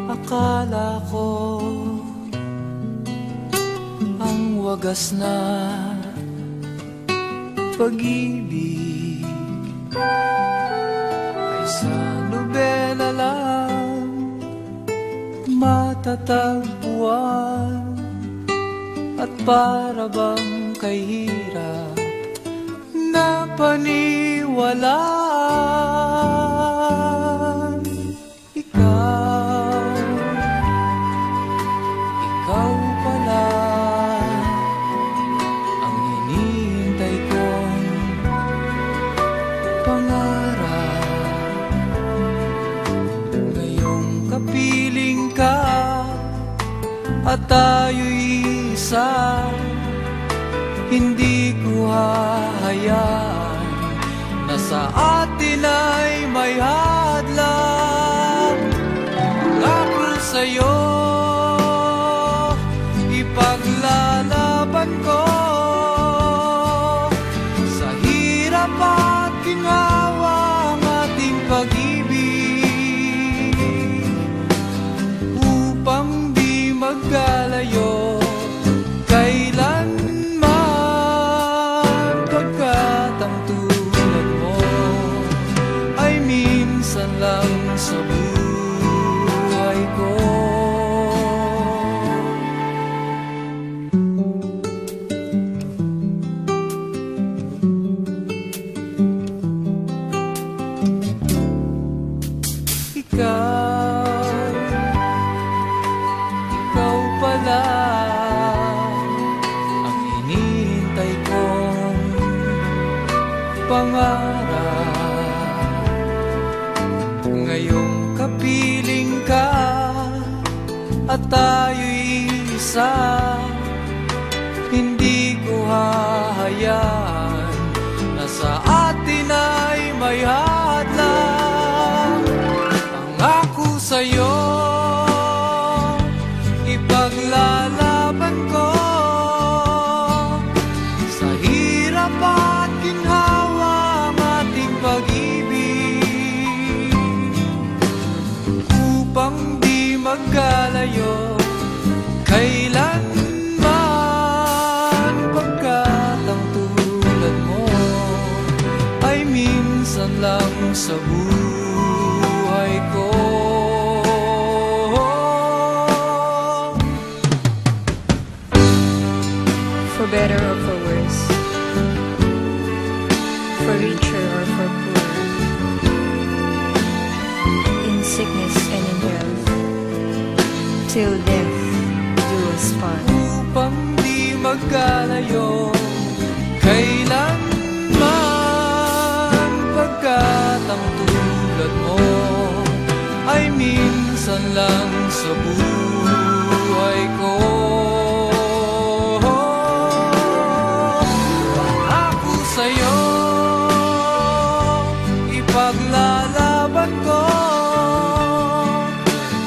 Akala ko ang wagas na pag-ibig ay sa nobela lang matatagpuan, at para bang kahirap na paniwalaan. Ikaw pala ang hinihintay kong pangarap. Ngayong kapiling ka at tayo'y isa, hindi ko hahayaan na sa atin ay may hadlang. Pangako sa'yo, ipaglalaban ko sa hirap at ginhawa ang ating pag-ibig, upang di magkalayo kailanman, pagkat ang tulad mo ay minsan lang sa buhay ko. Ikaw pala ang hinihintay kong pangarap. Ngayong kapiling ka at tayo'y isa, hindi ko hahayaan na sa atin ay may hadlang. Pangako sa'yo, ipaglalaban ko sa hirap at ginhawa ang ating pag-ibig, upang di magkalayo kailanman, pagkat ang tulad mo ay minsan lang sa buhay ko. For better or for worse, for richer or for poor, in sickness and in health, till death do us part. Upang di magkalayo kailanman, pagkat ang tulad mo ay minsan lang sa buhay ko. Pangako sa'yo, ipaglalaban ko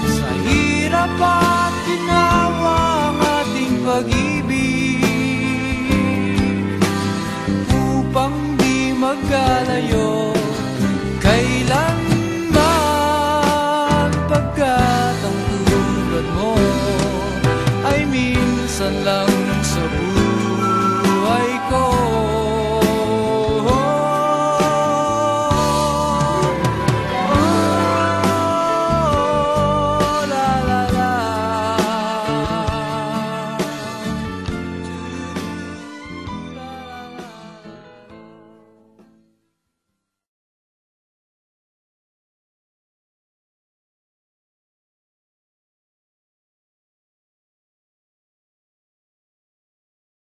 sa hirap at ginhawa ang ating pag-ibig, upang di magkalayo kailanman, pagkat ang tulad mo ay minsan lang sa buhay ko.